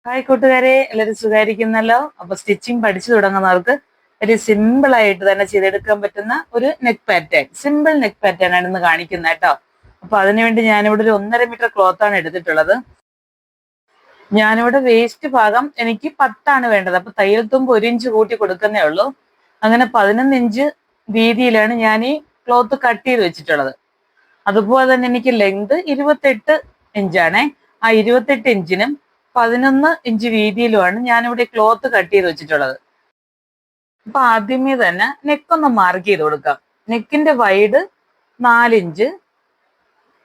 Hi കൂട്ടുകാരെ, എല്ലാവരും സുഖായിരിക്കുന്നല്ലോ. അപ്പൊ സ്റ്റിച്ചിങ് പഠിച്ചു തുടങ്ങുന്നവർക്ക് ഒരു സിമ്പിൾ ആയിട്ട് തന്നെ ചെയ്തെടുക്കാൻ പറ്റുന്ന ഒരു neck pattern, simple neck pattern ആണ് ഇന്ന് കാണിക്കുന്നത് കേട്ടോ. അപ്പൊ അതിനുവേണ്ടി ഞാനിവിടെ ഒരു 1.5 മീറ്റർ ക്ലോത്ത് ആണ് എടുത്തിട്ടുള്ളത്. ഞാനിവിടെ വേസ്റ്റ് ഭാഗം എനിക്ക് 10 വേണ്ടത്. അപ്പൊ തയ്യൽ തുമ്പ് 1 ഇഞ്ച് കൂട്ടി കൊടുക്കുന്നേ ഉള്ളൂ. അങ്ങനെ 11 ഇഞ്ച് വീതിയിലാണ് ഞാൻ ഈ ക്ലോത്ത് കട്ട് ചെയ്ത് വെച്ചിട്ടുള്ളത്. അതുപോലെ തന്നെ എനിക്ക് ലെങ്ത് 28 ഇഞ്ചാണേ. ആ 28 ഇഞ്ചിനും 11 ഇഞ്ച് വീതിയിലുമാണ് ഞാനിവിടെ ക്ലോത്ത് കട്ട് ചെയ്ത് വെച്ചിട്ടുള്ളത്. അപ്പൊ ആദ്യമേ തന്നെ നെക്കൊന്ന് മാർക്ക് ചെയ്ത് കൊടുക്കാം. നെക്കിന്റെ വൈഡ് 4 ഇഞ്ച്,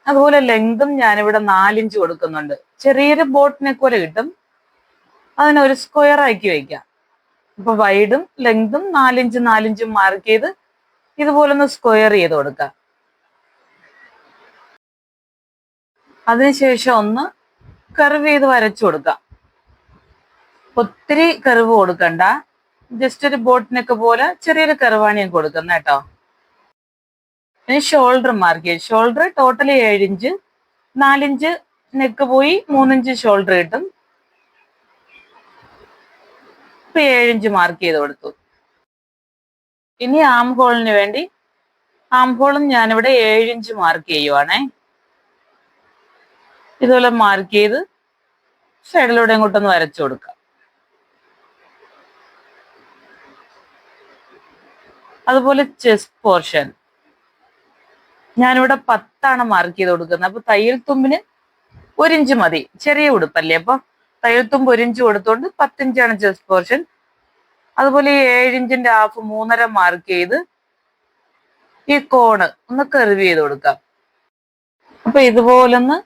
അതുപോലെ ലെങ്തും ഞാനിവിടെ 4 ഇഞ്ച് കൊടുക്കുന്നുണ്ട്. ചെറിയൊരു ബോട്ട് നെക്ക് പോലെ കിട്ടും. അതിനെ ഒരു സ്ക്വയർ ആക്കി വെക്കാം. അപ്പൊ വൈഡും ലെങ്തും 4 ഇഞ്ച് 4 ഇഞ്ചും മാർക്ക് ചെയ്ത് ഇതുപോലെ ഒന്ന് സ്ക്വയർ ചെയ്ത് കൊടുക്കാം. അതിനുശേഷം ഒന്ന് കർവ് ചെയ്ത് വരച്ചു കൊടുക്കാം. ഒത്തിരി കർവ് കൊടുക്കണ്ട, ജസ്റ്റ് ഒരു ബോട്ടിനൊക്കെ പോലെ ചെറിയൊരു കർവാണ് ഞാൻ കൊടുക്കുന്നത് കേട്ടോ. ഇനി ഷോൾഡർ മാർക്ക് ചെയ്യും. Shoulder totally 7 inch, 4 inch neck പോയി 3 ഇഞ്ച് ഷോൾഡർ കിട്ടും. ഇപ്പൊ 7 ഇഞ്ച് മാർക്ക് ചെയ്ത് കൊടുത്തു. ഇനി ആം ഹോളിന് വേണ്ടി ആം ഹോളും ഞാനിവിടെ 7 ഇഞ്ച് മാർക്ക് ചെയ്യുവാണേ. ഇതുപോലെ മാർക്ക് ചെയ്ത് സൈഡിലൂടെ ഇങ്ങോട്ടൊന്ന് വരച്ചു കൊടുക്കാം. അതുപോലെ ചെസ്റ്റ് പോർഷൻ ഞാനിവിടെ 10 മാർക്ക് ചെയ്ത് കൊടുക്കുന്നത്. അപ്പൊ തയ്യൽ തുമ്പിന് 1 ഇഞ്ച് മതി, ചെറിയ ഉടുപ്പല്ലേ. അപ്പൊ തയ്യൽ തുമ്പ് 1 ഇഞ്ച് കൊടുത്തോണ്ട് 10 ഇഞ്ചാണ് ചെസ്റ്റ് പോർഷൻ. അതുപോലെ ഈ 7 ഇഞ്ചിന്റെ ഹാഫ് 3.5 മാർക്ക് ചെയ്ത് ഈ കോണ് ഒന്ന് കർവ് ചെയ്ത് കൊടുക്കാം. അപ്പൊ ഇതുപോലൊന്ന്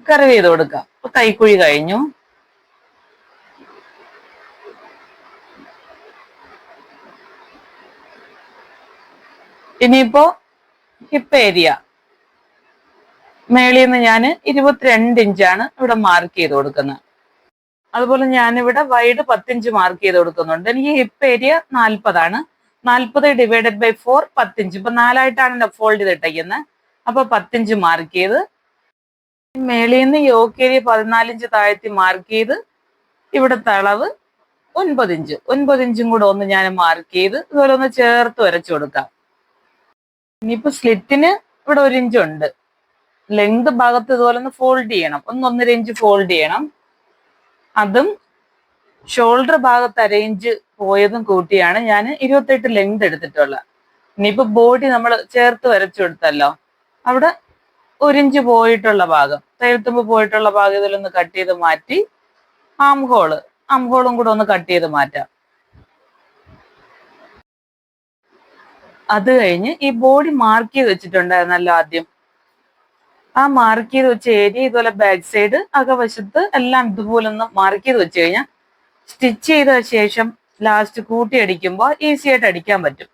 കർവ് ചെയ്ത് കൊടുക്കാം. അപ്പൊ കൈക്കുഴി കഴിഞ്ഞു. ഇനിയിപ്പോ ഹിപ്പ് ഏരിയ മേളിൽ നിന്ന് ഞാൻ 22 ഇഞ്ചാണ് ഇവിടെ മാർക്ക് ചെയ്ത് കൊടുക്കുന്നത്. അതുപോലെ ഞാനിവിടെ വൈഡ് 10 ഇഞ്ച് മാർക്ക് ചെയ്ത് കൊടുക്കുന്നുണ്ട്. എനിക്ക് hip area 40. 40 divided by 4 10 inch. ഇപ്പൊ 4ആയിട്ടാണ് ഫോൾഡ് ചെയ്ത് ഇട്ടേക്കുന്നത്. അപ്പൊ 10 ഇഞ്ച് മാർക്ക് ചെയ്ത് മേളിൽ നിന്ന് യോക്ക് ഏരിയ 14 ഇഞ്ച് താഴ്ത്തി മാർക്ക് ചെയ്ത് ഇവിടുത്തെ അളവ് 9 ഇഞ്ച്. 9 ഇഞ്ചും കൂടെ ഒന്ന് ഞാൻ മാർക്ക് ചെയ്ത് ഇതുപോലെ ഒന്ന് ചേർത്ത് വരച്ചു കൊടുക്കാം. ഇനിയിപ്പോ സ്ലിറ്റിന് ഇവിടെ 1 ഇഞ്ച് ഉണ്ട്. ലെങ്ത് ഭാഗത്ത് ഇതുപോലെ ഒന്ന് ഫോൾഡ് ചെയ്യണം, 1.5 ഇഞ്ച് ഫോൾഡ് ചെയ്യണം. അതും ഷോൾഡർ ഭാഗത്ത് 1/2 ഇഞ്ച് പോയതും കൂട്ടിയാണ് ഞാൻ 28 ലെങ്ത് എടുത്തിട്ടുള്ളത്. ഇനിയിപ്പോ ബോഡി നമ്മൾ ചേർത്ത് വരച്ചു കൊടുത്തല്ലോ, അവിടെ 1 ഇഞ്ച് പോയിട്ടുള്ള ഭാഗം, തയ്യൽത്തുമ്പ് പോയിട്ടുള്ള ഭാഗം ഇതിലൊന്ന് കട്ട് ചെയ്ത് മാറ്റി ആം ഹോളും കൂടെ ഒന്ന് കട്ട് ചെയ്ത് മാറ്റാം. അത് കഴിഞ്ഞ് ഈ ബോഡി മാർക്ക് ചെയ്ത് വെച്ചിട്ടുണ്ടായിരുന്നല്ലോ ആദ്യം, ആ മാർക്ക് ചെയ്ത് വെച്ച ഏരിയ ഇതുപോലെ ബാക്ക് സൈഡ് അകവശത്ത് എല്ലാം ഇതുപോലെ ഒന്ന് മാർക്ക് ചെയ്ത് വെച്ച് കഴിഞ്ഞാൽ സ്റ്റിച്ച് ചെയ്ത ശേഷം ലാസ്റ്റ് കൂട്ടി അടിക്കുമ്പോൾ ഈസി ആയിട്ട് അടിക്കാൻ പറ്റും.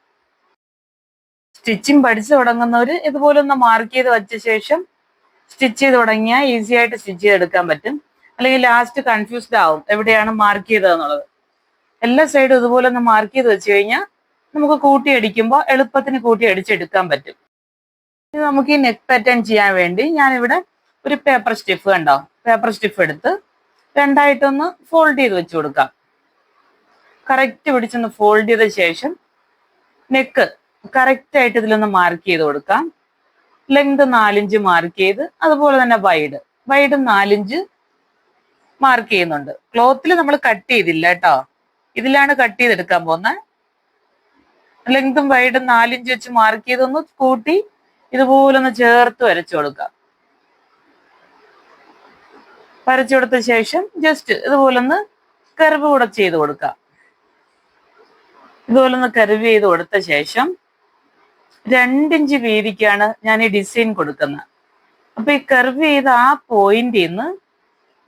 സ്റ്റിച്ചിങ് പഠിച്ചു തുടങ്ങുന്നവര് ഇതുപോലെ ഒന്ന് മാർക്ക് ചെയ്ത് വെച്ച ശേഷം സ്റ്റിച്ച് ചെയ്ത് തുടങ്ങിയാൽ ഈസി ആയിട്ട് സ്റ്റിച്ച് ചെയ്തെടുക്കാൻ പറ്റും. അല്ലെങ്കിൽ ലാസ്റ്റ് കൺഫ്യൂസ്ഡ് ആവും എവിടെയാണ് മാർക്ക് ചെയ്തതെന്നുള്ളത്. എല്ലാ സൈഡും ഇതുപോലെ ഒന്ന് മാർക്ക് ചെയ്ത് വെച്ച് കഴിഞ്ഞാൽ നമുക്ക് കൂട്ടി അടിക്കുമ്പോൾ എളുപ്പത്തിന് കൂട്ടി അടിച്ചെടുക്കാൻ പറ്റും. ഇനി നമുക്ക് ഈ നെക്ക് പാറ്റേൺ ചെയ്യാൻ വേണ്ടി ഞാനിവിടെ ഒരു പേപ്പർ സ്റ്റിഫ് കണ്ടോ, പേപ്പർ സ്റ്റിഫ് എടുത്ത് രണ്ടായിട്ടൊന്ന് ഫോൾഡ് ചെയ്ത് വെച്ച് കൊടുക്കാം. കറക്റ്റ് പിടിച്ചൊന്ന് ഫോൾഡ് ചെയ്ത ശേഷം നെക്ക് കറക്റ്റ് ആയിട്ട് ഇതിലൊന്ന് മാർക്ക് ചെയ്ത് കൊടുക്കാം. ലെങ്ത് 4 ഇഞ്ച് മാർക്ക് ചെയ്ത് അതുപോലെ തന്നെ വൈഡും 4 ഇഞ്ച് മാർക്ക് ചെയ്യുന്നുണ്ട്. ക്ലോത്തിൽ നമ്മൾ കട്ട് ചെയ്തില്ല കേട്ടോ, ഇതിലാണ് കട്ട് ചെയ്തെടുക്കാൻ പോകുന്നത്. ലെങ്തും വൈഡും 4 ഇഞ്ച് വെച്ച് മാർക്ക് ചെയ്തൊന്ന് കൂട്ടി ഇതുപോലെ ഒന്ന് ചേർത്ത് വരച്ചു കൊടുക്കാം. വരച്ചു കൊടുത്ത ശേഷം ജസ്റ്റ് ഇതുപോലെ ഒന്ന് കർവ് കൂടെ ചെയ്ത് കൊടുക്കാം. ഇതുപോലെ ഒന്ന് കർവ് ചെയ്ത് കൊടുത്ത ശേഷം 2 ഇഞ്ച് വീതിക്കാണ് ഞാൻ ഈ ഡിസൈൻ കൊടുക്കുന്നത്. അപ്പൊ ഈ കർവ് ചെയ്ത ആ പോയിന്റിൽ നിന്ന്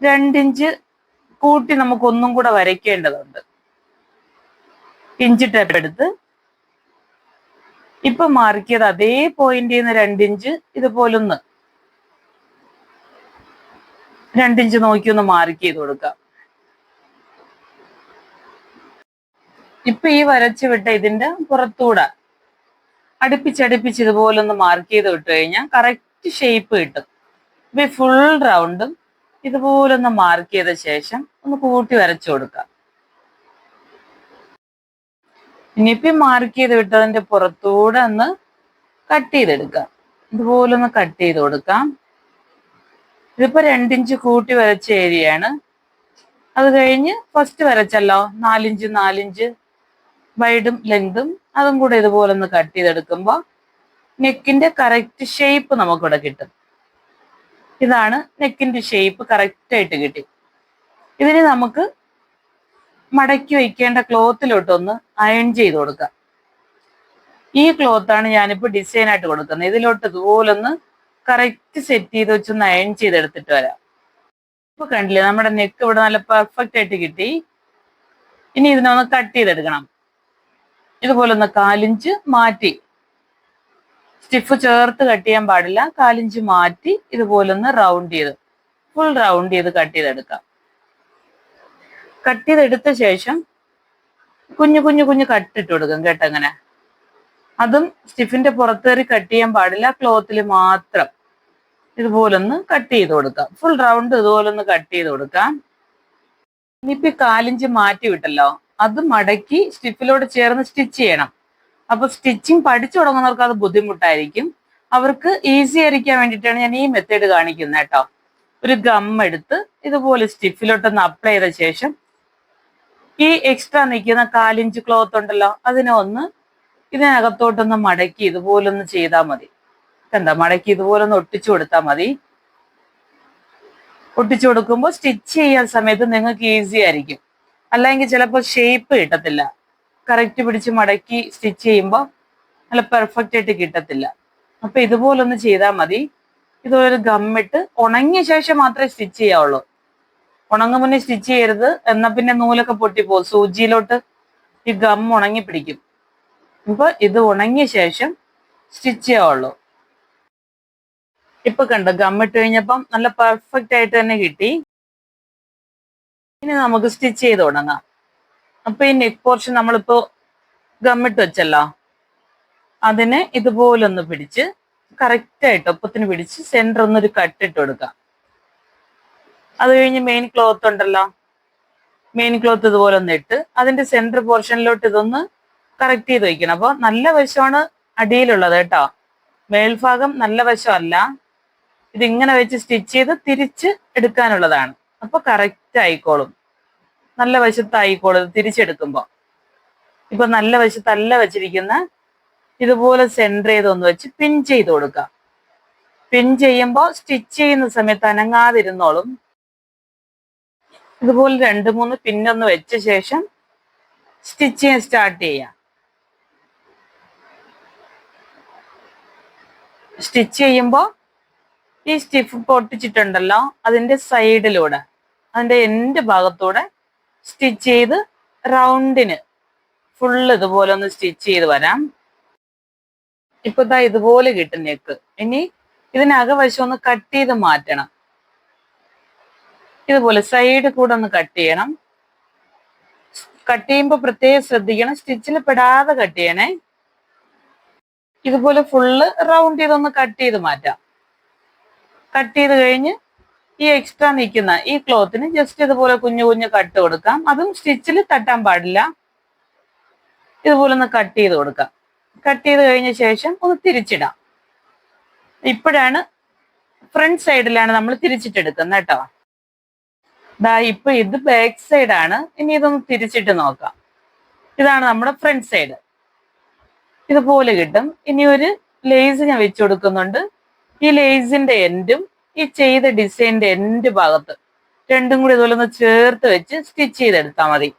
2 ഇഞ്ച് കൂട്ടി നമുക്ക് ഒന്നും കൂടെ വരയ്ക്കേണ്ടതുണ്ട്. ഇഞ്ച് ടേപ്പ് എടുത്ത് ഇപ്പൊ മാർക്ക് ചെയ്ത് അതേ പോയിന്റിൽ നിന്ന് 2 ഇഞ്ച് ഇതുപോലൊന്ന് 2 ഇഞ്ച് നോക്കി ഒന്ന് മാർക്ക് ചെയ്ത് കൊടുക്കാം. ഇപ്പൊ ഈ വരച്ചു വിട്ട ഇതിന്റെ പുറത്തൂടെ അടുപ്പിച്ചടുപ്പിച്ച് ഇതുപോലെ ഒന്ന് മാർക്ക് ചെയ്ത് വിട്ട് കഴിഞ്ഞാൽ കറക്റ്റ് ഷേപ്പ് കിട്ടും. ഇപ്പൊ ഫുൾ റൗണ്ടും ഇതുപോലെ ഒന്ന് മാർക്ക് ചെയ്ത ശേഷം ഒന്ന് കൂട്ടി വരച്ചു കൊടുക്കാം. ഇനിയിപ്പോ മാർക്ക് ചെയ്ത് വിട്ടതിന്റെ പുറത്തൂടെ ഒന്ന് കട്ട് ചെയ്തെടുക്കാം. ഇതുപോലെ ഒന്ന് കട്ട് ചെയ്ത് കൊടുക്കാം. ഇതിപ്പോ 2 ഇഞ്ച് കൂട്ടി വരച്ച ഏരിയയാണ്. അത് കഴിഞ്ഞ് ഫസ്റ്റ് വരച്ചല്ലോ 4 ഇഞ്ച് 4 ഇഞ്ച് വൈഡും ലെങ്തും, അതും കൂടെ ഇതുപോലെ ഒന്ന് കട്ട് ചെയ്തെടുക്കുമ്പോൾ നെക്കിന്റെ കറക്റ്റ് ഷേപ്പ് നമുക്കിവിടെ കിട്ടും. ഇതാണ് നെക്കിന്റെ ഷേപ്പ്, കറക്റ്റ് ആയിട്ട് കിട്ടി. ഇതിന് നമുക്ക് മടക്കി വയ്ക്കേണ്ട ക്ലോത്തിലോട്ടൊന്ന് അയൺ ചെയ്ത് കൊടുക്കാം. ഈ ക്ലോത്താണ് ഞാനിപ്പോ ഡിസൈൻ ആയിട്ട് കൊടുക്കുന്നത്. ഇതിലോട്ട് ഇതുപോലൊന്ന് കറക്റ്റ് സെറ്റ് ചെയ്ത് വെച്ചൊന്ന് അയൺ ചെയ്തെടുത്തിട്ട് വരാം. ഇപ്പൊ കണ്ടില്ലേ, നമ്മുടെ നെക്ക് ഇവിടെ നല്ല പെർഫെക്റ്റ് ആയിട്ട് കിട്ടി. ഇനി ഇതിനൊന്ന് കട്ട് ചെയ്തെടുക്കണം. ഇതുപോലെ ഒന്ന് 4 ഇഞ്ച് മാറ്റി, സ്റ്റിഫ് ചേർത്ത് കട്ട് ചെയ്യാൻ പാടില്ല. 4 ഇഞ്ച് മാറ്റി ഇതുപോലൊന്ന് റൗണ്ട് ചെയ്ത്, ഫുൾ റൗണ്ട് ചെയ്ത് കട്ട് ചെയ്തെടുക്കാം. കട്ട് ചെയ്തെടുത്ത ശേഷം കുഞ്ഞു കുഞ്ഞു കുഞ്ഞു കട്ടിട്ട് കൊടുക്കും കേട്ടോ. അങ്ങനെ അതും സ്റ്റിഫിന്റെ പുറത്തേറി കട്ട് ചെയ്യാൻ പാടില്ല, ക്ലോത്തിൽ മാത്രം ഇതുപോലൊന്ന് കട്ട് ചെയ്ത് കൊടുക്കാം. ഫുൾ റൗണ്ട് ഇതുപോലൊന്ന് കട്ട് ചെയ്ത് കൊടുക്കാം. ഇനിയിപ്പോ 4 ഇഞ്ച് മാറ്റി വിട്ടല്ലോ, അത് മടക്കി സ്റ്റിഫിലോട് ചേർന്ന് സ്റ്റിച്ച് ചെയ്യണം. അപ്പൊ സ്റ്റിച്ചിങ് പഠിച്ചു തുടങ്ങുന്നവർക്ക് അത് ബുദ്ധിമുട്ടായിരിക്കും. അവർക്ക് ഈസി ആയിരിക്കാൻ വേണ്ടിയിട്ടാണ് ഞാൻ ഈ മെത്തേഡ് കാണിക്കുന്നത് കേട്ടോ. ഒരു ഗം എടുത്ത് ഇതുപോലെ സ്റ്റിഫിലോട്ടൊന്ന് അപ്ലൈ ചെയ്ത ശേഷം ഈ എക്സ്ട്രാ നിൽക്കുന്ന 4 ഇഞ്ച് ക്ലോത്ത് ഉണ്ടല്ലോ, അതിനെ ഒന്ന് ഇതിനകത്തോട്ടൊന്ന് മടക്കി ഇതുപോലൊന്ന് ചെയ്താൽ മതി. എന്താ, മടക്കി ഇതുപോലൊന്ന് ഒട്ടിച്ചു കൊടുത്താൽ മതി. ഒട്ടിച്ചു കൊടുക്കുമ്പോൾ സ്റ്റിച്ച് ചെയ്യാൻ സമയത്ത് നിങ്ങൾക്ക് ഈസി ആയിരിക്കും. അല്ലെങ്കിൽ ചിലപ്പോൾ ഷേപ്പ് കിട്ടത്തില്ല. കറക്റ്റ് പിടിച്ച് മടക്കി സ്റ്റിച്ച് ചെയ്യുമ്പോൾ നല്ല പെർഫെക്റ്റ് ആയിട്ട് കിട്ടത്തില്ല. അപ്പൊ ഇതുപോലൊന്ന് ചെയ്താൽ മതി. ഇതുപോലെ ഗമ്മിട്ട് ഉണങ്ങിയ ശേഷം മാത്രമേ സ്റ്റിച്ച് ചെയ്യാവുള്ളൂ. ഉണങ്ങും മുന്നേ സ്റ്റിച്ച് ചെയ്യരുത്, എന്നാ പിന്നെ നൂലൊക്കെ പൊട്ടിപ്പോകും. സൂചിയിലോട്ട് ഈ ഗം ഉണങ്ങി പിടിക്കും. അപ്പൊ ഇത് ഉണങ്ങിയ ശേഷം സ്റ്റിച്ച് ചെയ്യാവുള്ളൂ. ഇപ്പൊ കണ്ടോ, ഗമ്മിട്ട് കഴിഞ്ഞപ്പം നല്ല പെർഫെക്റ്റ് ആയിട്ട് തന്നെ കിട്ടി. ഇനി നമുക്ക് സ്റ്റിച്ച് ചെയ്ത് തുടങ്ങാം. അപ്പൊ ഈ നെക്ക് പോർഷൻ നമ്മളിപ്പോ ഗമ്മിട്ട് വെച്ചല്ലോ, അതിനെ ഇതുപോലൊന്ന് പിടിച്ച് കറക്റ്റ് ആയിട്ട് ഒപ്പത്തിന് പിടിച്ച് സെന്റർ ഒന്നൊരു കട്ടിട്ട് കൊടുക്കാം. അത് കഴിഞ്ഞ് മെയിൻ ക്ലോത്ത് ഉണ്ടല്ലോ, മെയിൻ ക്ലോത്ത് ഇതുപോലെ ഒന്ന് ഇട്ട് അതിന്റെ സെന്റർ പോർഷനിലോട്ട് ഇതൊന്ന് കറക്റ്റ് ചെയ്ത് വയ്ക്കണം. അപ്പൊ നല്ല വശമാണ് അടിയിലുള്ളത് കേട്ടോ, മേൽഭാഗം നല്ല വശമല്ല. ഇതിങ്ങനെ വെച്ച് സ്റ്റിച്ച് ചെയ്ത് തിരിച്ച് എടുക്കാനുള്ളതാണ്. അപ്പൊ കറക്റ്റ് ആയിക്കോളും, നല്ല വശത്തായിക്കോളും തിരിച്ചെടുക്കുമ്പോ. ഇപ്പൊ നല്ല വശത്തല്ല വെച്ചിരിക്കുന്ന, ഇതുപോലെ സെന്റർ ചെയ്തൊന്ന് വെച്ച് പിൻ ചെയ്ത് കൊടുക്കാം. പിൻ ചെയ്യുമ്പോൾ സ്റ്റിച്ച് ചെയ്യുന്ന സമയത്ത് അനങ്ങാതിരുന്നോളും. ഇതുപോലെ 2-3 പിന്നൊന്ന് വെച്ച ശേഷം സ്റ്റിച്ച് ചെയ്യാൻ സ്റ്റാർട്ട് ചെയ്യാം. സ്റ്റിച്ച് ചെയ്യുമ്പോൾ ഈ സ്റ്റിഫ് പൊട്ടിച്ചിട്ടുണ്ടല്ലോ, അതിന്റെ സൈഡിലൂടെ, അതിന്റെ എൻഡ് ഭാഗത്തൂടെ സ്റ്റിച്ച് ചെയ്ത് റൗണ്ടിന് ഫുള്ള് ഇതുപോലെ ഒന്ന് സ്റ്റിച്ച് ചെയ്ത് വരാം. ഇപ്പൊ ദാ ഇതുപോലെ കിട്ടും നെക്ക്. ഇനി ഇതിനകവശം ഒന്ന് കട്ട് ചെയ്ത് മാറ്റണം. ഇതുപോലെ സൈഡ് കൂടെ ഒന്ന് കട്ട് ചെയ്യണം. കട്ട് ചെയ്യുമ്പോൾ പ്രത്യേകം ശ്രദ്ധിക്കണം, സ്റ്റിച്ചിൽ പെടാതെ കട്ട് ചെയ്യണേ. ഇതുപോലെ ഫുള്ള് റൗണ്ട് ചെയ്തൊന്ന് കട്ട് ചെയ്ത് മാറ്റാം. കട്ട് ചെയ്ത് കഴിഞ്ഞ് ഈ എക്സ്ട്രാ നിൽക്കുന്ന ഈ ക്ലോത്തിന് ജസ്റ്റ് ഇതുപോലെ കുഞ്ഞു കുഞ്ഞു കട്ട് കൊടുക്കാം. അതും സ്റ്റിച്ചിൽ തട്ടാൻ പാടില്ല. ഇതുപോലെ ഒന്ന് കട്ട് ചെയ്ത് കൊടുക്കാം. കട്ട് ചെയ്ത് കഴിഞ്ഞ ശേഷം ഒന്ന് തിരിച്ചിടാം. ഇപ്പോഴാണ് ഫ്രണ്ട് സൈഡിലാണ് നമ്മൾ തിരിച്ചിട്ടെടുക്കുന്നത് കേട്ടോ. ദാ ഇപ്പൊ ഇത് ബാക്ക് സൈഡാണ്. ഇനി ഇതൊന്ന് തിരിച്ചിട്ട് നോക്കാം. ഇതാണ് നമ്മുടെ ഫ്രണ്ട് സൈഡ്. ഇതുപോലെ കിട്ടും. ഇനി ഒരു ലേസ് ഞാൻ വെച്ച് കൊടുക്കുന്നുണ്ട്. ഈ ലേസിന്റെ എൻഡും ഈ ചെയ്ത ഡിസൈനിന്റെ എൻഡ് ഭാഗത്ത് രണ്ടും കൂടി ഇതുപോലെ ഒന്ന് ചേർത്ത് വെച്ച് സ്റ്റിച്ച് ചെയ്തെടുത്താൽ മതി.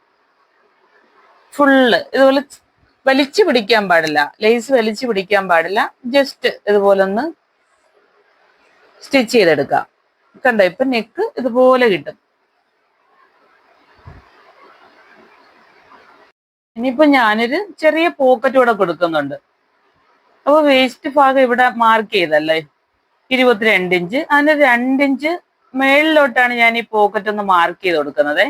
ഫുള്ള് ഇതുപോലെ വലിച്ചു പിടിക്കാൻ പാടില്ല, ലേസ് വലിച്ചു പിടിക്കാൻ പാടില്ല. ജസ്റ്റ് ഇതുപോലെ ഒന്ന് സ്റ്റിച്ച് ചെയ്തെടുക്കാം. കണ്ടോ, ഇപ്പൊ നെക്ക് ഇതുപോലെ കിട്ടും. ഇനിയിപ്പോ ഞാനൊരു ചെറിയ പോക്കറ്റ് കൂടെ കൊടുക്കുന്നുണ്ട്. അപ്പൊ വേസ്റ്റ് ഭാഗം ഇവിടെ മാർക്ക് ചെയ്തല്ലേ 22 ഇഞ്ച്, അതിന് 2 ഇഞ്ച് മേളിലോട്ടാണ് ഞാൻ ഈ പോക്കറ്റ് ഒന്ന് മാർക്ക് ചെയ്ത് കൊടുക്കുന്നത്.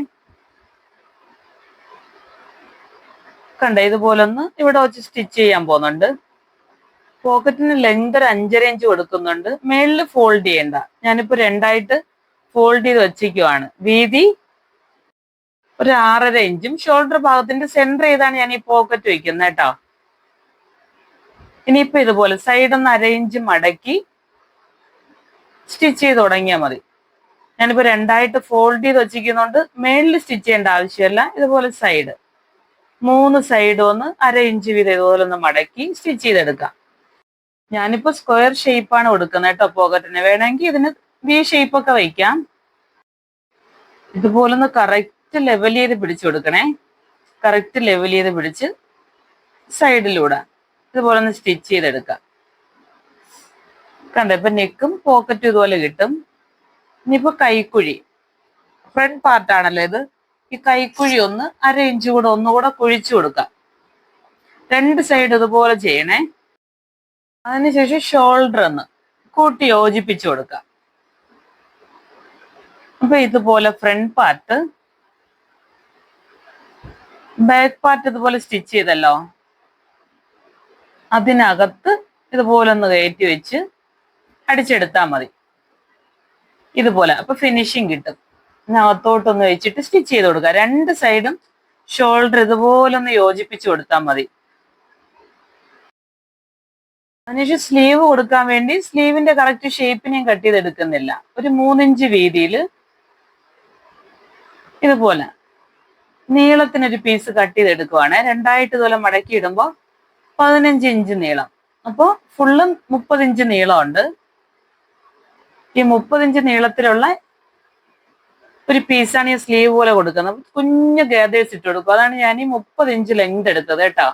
കണ്ട, ഇതുപോലെ ഒന്ന് ഇവിടെ വെച്ച് സ്റ്റിച്ച് ചെയ്യാൻ പോകുന്നുണ്ട്. പോക്കറ്റിന് ലെങ്ത് ഒരു 5.5 ഇഞ്ച് കൊടുക്കുന്നുണ്ട്. മേളിൽ ഫോൾഡ് ചെയ്യണ്ട, ഞാനിപ്പോ 2ആയിട്ട് ഫോൾഡ് ചെയ്ത് വെച്ചിരിക്കുവാണ്. വീതി ഒരു 6.5 ഇഞ്ചും ഷോൾഡർ ഭാഗത്തിന്റെ സെന്റർ ചെയ്താണ് ഞാൻ ഈ പോക്കറ്റ് വെക്കുന്നത് കേട്ടോ. ഇനിയിപ്പോ ഇതുപോലെ സൈഡ് ഒന്ന് 1/2 ഇഞ്ച് മടക്കി സ്റ്റിച്ച് ചെയ്ത് തുടങ്ങിയാൽ മതി. ഞാനിപ്പോ 2ആയിട്ട് ഫോൾഡ് ചെയ്ത് വെച്ചിരിക്കുന്നതുകൊണ്ട് മേളിൽ സ്റ്റിച്ച് ചെയ്യേണ്ട ആവശ്യമില്ല. ഇതുപോലെ സൈഡ് 3 സൈഡും ഒന്ന് 1/2 ഇഞ്ച് വീതം ഇതുപോലെ ഒന്ന് മടക്കി സ്റ്റിച്ച് ചെയ്തെടുക്കാം. ഞാനിപ്പോ സ്ക്വയർ ഷേപ്പാണ് കൊടുക്കുന്നത് കേട്ടോ പോക്കറ്റിന്. വേണമെങ്കിൽ ഇതിന് വി ഷേപ്പ് ഒക്കെ വയ്ക്കാം. ഇതുപോലൊന്ന് കറക്റ്റ് ലെവൽ ചെയ്ത് പിടിച്ചു കൊടുക്കണേ. കറക്റ്റ് ലെവൽ ചെയ്ത് പിടിച്ച് സൈഡിലൂടെ ഇതുപോലെ ഒന്ന് സ്റ്റിച്ച് ചെയ്തെടുക്കാം. കണ്ടോ, ഇപ്പൊ നെക്കും പോക്കറ്റും ഇതുപോലെ കിട്ടും. ഇനിയിപ്പോ കൈക്കുഴി ഫ്രണ്ട് പാർട്ടാണല്ലോ ഇത്. ഈ കൈക്കുഴി ഒന്ന് 1/2 ഇഞ്ച് കൂടെ ഒന്നുകൂടെ കുഴിച്ചു കൊടുക്കാം. 2 സൈഡ് ഇതുപോലെ ചെയ്യണേ. അതിനുശേഷം ഷോൾഡർ ഒന്ന് കൂട്ടി യോജിപ്പിച്ചു കൊടുക്കാം. അപ്പൊ ഇതുപോലെ ഫ്രണ്ട് പാർട്ട്, ബാക്ക് പാർട്ട് ഇതുപോലെ സ്റ്റിച്ച് ചെയ്തല്ലോ, അതിനകത്ത് ഇതുപോലെ ഒന്ന് കയറ്റി വെച്ച് അടിച്ചെടുത്താൽ മതി. ഇതുപോലെ അപ്പൊ ഫിനിഷിങ് കിട്ടും. അകത്തോട്ടൊന്ന് വെച്ചിട്ട് സ്റ്റിച്ച് ചെയ്ത് കൊടുക്കുക. 2 സൈഡും ഷോൾഡർ ഇതുപോലെ ഒന്ന് യോജിപ്പിച്ചു കൊടുത്താൽ മതി. അതിനുശേഷം സ്ലീവ് കൊടുക്കാൻ വേണ്ടി സ്ലീവിന്റെ കറക്റ്റ് ഷേപ്പ് ഞാൻ കട്ട് ചെയ്തെടുക്കുന്നില്ല. ഒരു 3 ഇഞ്ച് വീതിയിൽ ഇതുപോലെ നീളത്തിനൊരു പീസ് കട്ട് ചെയ്തെടുക്കുവാണ്. 2ആയിട്ട് ഇതുപോലെ മടക്കി ഇടുമ്പോൾ 15 ഇഞ്ച് നീളം. അപ്പോൾ ഫുള്ളും 30 ഇഞ്ച് നീളമുണ്ട്. ഈ 30 ഇഞ്ച് നീളത്തിലുള്ള ഒരു പീസാണ് ഈ സ്ലീവ് പോലെ കൊടുക്കുന്നത്. കുഞ്ഞു ഗാദേഴ്സ് ഇട്ട് കൊടുക്കും. അതാണ് ഞാൻ ഈ 30 ഇഞ്ച് ലെങ്ത് എടുത്തത് കേട്ടോ.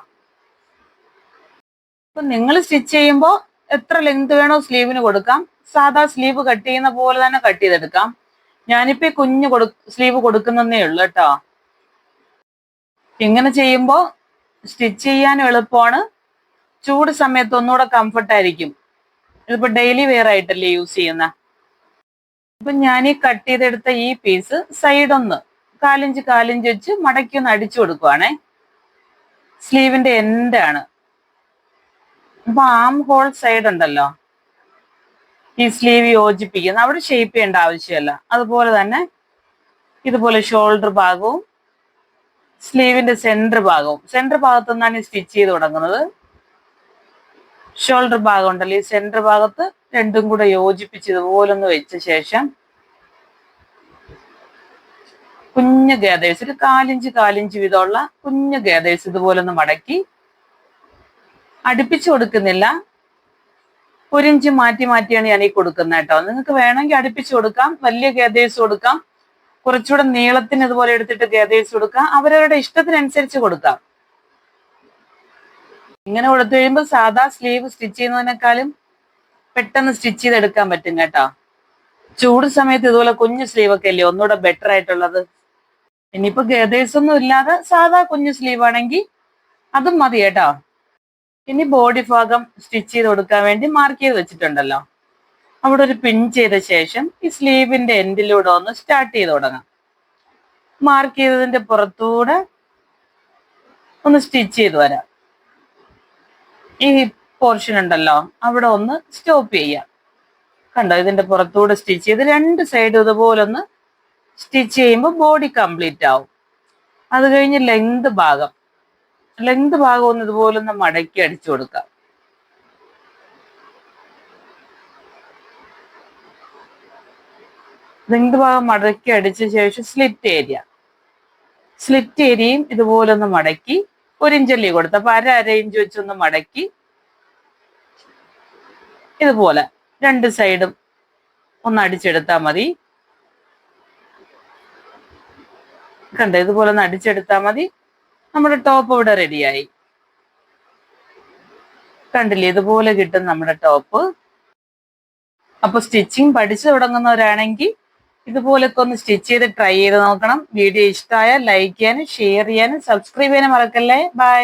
അപ്പൊ നിങ്ങൾ സ്റ്റിച്ച് ചെയ്യുമ്പോൾ എത്ര ലെങ്ത് വേണോ സ്ലീവിന് കൊടുക്കാം. സാധാ സ്ലീവ് കട്ട് ചെയ്യുന്ന പോലെ തന്നെ കട്ട് ചെയ്തെടുക്കാം. ഞാനിപ്പോ ഈ കുഞ്ഞു സ്ലീവ് കൊടുക്കുന്നതേ ഉള്ളൂ കേട്ടോ. ഇങ്ങനെ ചെയ്യുമ്പോൾ സ്റ്റിച്ച് ചെയ്യാനും എളുപ്പമാണ്. ചൂട് സമയത്ത് ഒന്നുകൂടെ കംഫർട്ടായിരിക്കും. ഇതിപ്പോ ഡെയിലി വെയർ ആയിട്ടല്ലേ യൂസ് ചെയ്യുന്ന. അപ്പൊ ഞാൻ ഈ കട്ട് ചെയ്തെടുത്ത ഈ പീസ് സൈഡ് ഒന്ന് 4 ഇഞ്ച് 4 ഇഞ്ച് വെച്ച് മടക്കി ഒന്ന് അടിച്ചു കൊടുക്കുവാണേ. സ്ലീവിന്റെ എൻഡ് ആണ്. അപ്പൊ ആം ഹോൾ സൈഡ് ഉണ്ടല്ലോ, ഈ സ്ലീവ് യോജിപ്പിക്കുന്ന അവിടെ ഷേപ്പ് ചെയ്യേണ്ട ആവശ്യമല്ല. അതുപോലെ തന്നെ ഇതുപോലെ ഷോൾഡർ ഭാഗവും സ്ലീവിന്റെ സെന്റർ ഭാഗത്തു നിന്നാണ് ഈ സ്റ്റിച്ച് ചെയ്ത് തുടങ്ങുന്നത്. ഷോൾഡർ ഭാഗം ഉണ്ടല്ലോ, ഈ സെന്റർ ഭാഗത്ത് രണ്ടും കൂടെ യോജിപ്പിച്ച് ഇതുപോലെ ഒന്ന് വെച്ച ശേഷം കുഞ്ഞു ഗാദേഴ്സ് ഒരു 4 ഇഞ്ച് 4 ഇഞ്ച് വീതമുള്ള കുഞ്ഞു ഗാദേഴ്സ് ഇതുപോലെ ഒന്ന് മടക്കി അടുപ്പിച്ച് കൊടുക്കുന്നില്ല. 1 ഇഞ്ച് മാറ്റി മാറ്റിയാണ് ഞാൻ ഈ കൊടുക്കുന്നത് കേട്ടോ. നിങ്ങൾക്ക് വേണമെങ്കിൽ അടുപ്പിച്ച് കൊടുക്കാം, വലിയ ഗാദേഴ്സ് കൊടുക്കാം, കുറച്ചുകൂടെ നീളത്തിന് ഇതുപോലെ എടുത്തിട്ട് ഗാദേഴ്സ് കൊടുക്കാം. അവരവരുടെ ഇഷ്ടത്തിനനുസരിച്ച് കൊടുക്കാം. ഇങ്ങനെ കൊടുത്തു കഴിയുമ്പോൾ സാധാ സ്ലീവ് സ്റ്റിച്ച് ചെയ്യുന്നതിനേക്കാളും പെട്ടെന്ന് സ്റ്റിച്ച് ചെയ്തെടുക്കാൻ പറ്റും കേട്ടോ. ചൂട് സമയത്ത് ഇതുപോലെ കുഞ്ഞു സ്ലീവ് ഒക്കെ അല്ലേ ഒന്നുകൂടെ ബെറ്റർ ആയിട്ടുള്ളത്. ഇനിയിപ്പോ ഗദേഴ്സ് ഒന്നും ഇല്ലാതെ സാധാ കുഞ്ഞു സ്ലീവ് ആണെങ്കിൽ അതും മതി കേട്ടോ. ഇനി ബോഡി ഭാഗം സ്റ്റിച്ച് ചെയ്ത് കൊടുക്കാൻ വേണ്ടി മാർക്ക് ചെയ്ത് വെച്ചിട്ടുണ്ടല്ലോ, അവിടെ ഒരു പിൻ ചെയ്ത ശേഷം ഈ സ്ലീവിന്റെ എൻഡിലൂടെ ഒന്ന് സ്റ്റാർട്ട് ചെയ്ത് തുടങ്ങാം. മാർക്ക് ചെയ്തതിന്റെ പുറത്തൂടെ ഒന്ന് സ്റ്റിച്ച് ചെയ്ത് വരാം. ഈ പോർഷൻ ഉണ്ടല്ലോ അവിടെ ഒന്ന് സ്റ്റോപ്പ് ചെയ്യാം. കണ്ടോ, ഇതിന്റെ പുറത്തൂടെ സ്റ്റിച്ച് ചെയ്ത് 2 സൈഡ് ഇതുപോലെ ഒന്ന് സ്റ്റിച്ച് ചെയ്യുമ്പോൾ ബോഡി കംപ്ലീറ്റ് ആവും. അത് കഴിഞ്ഞ് ലെങ്ത് ഭാഗം ഒന്ന് ഇതുപോലെ ഒന്ന് മടക്കി അടിച്ചു കൊടുക്കാം. ലെങ്ത് ഭാഗം മടക്കി അടിച്ച ശേഷം സ്ലിറ്റ് ഏരിയയും ഇതുപോലെ ഒന്ന് മടക്കി 1 ഇഞ്ചല്ലേ കൊടുത്ത്, അപ്പൊ 1/2 ഇഞ്ച് വെച്ചൊന്ന് മടക്കി ഇതുപോലെ 2 സൈഡും ഒന്ന് അടിച്ചെടുത്താൽ മതി. കണ്ടോ, ഇതുപോലെ ഒന്ന് അടിച്ചെടുത്താൽ മതി. നമ്മുടെ ടോപ്പ് ഇവിടെ റെഡിയായി. കണ്ടില്ലേ, ഇതുപോലെ കിട്ടും നമ്മുടെ ടോപ്പ്. അപ്പൊ സ്റ്റിച്ചിങ് പഠിച്ചു തുടങ്ങുന്നവരാണെങ്കിൽ ഇതുപോലൊക്കെ ഒന്ന് സ്റ്റിച്ച് ചെയ്ത് ട്രൈ ചെയ്ത് നോക്കണം. വീഡിയോ ഇഷ്ടമായാൽ ലൈക്ക് ചെയ്യാനും ഷെയർ ചെയ്യാനും സബ്സ്ക്രൈബ് ചെയ്യാനും മറക്കല്ലേ. ബൈ.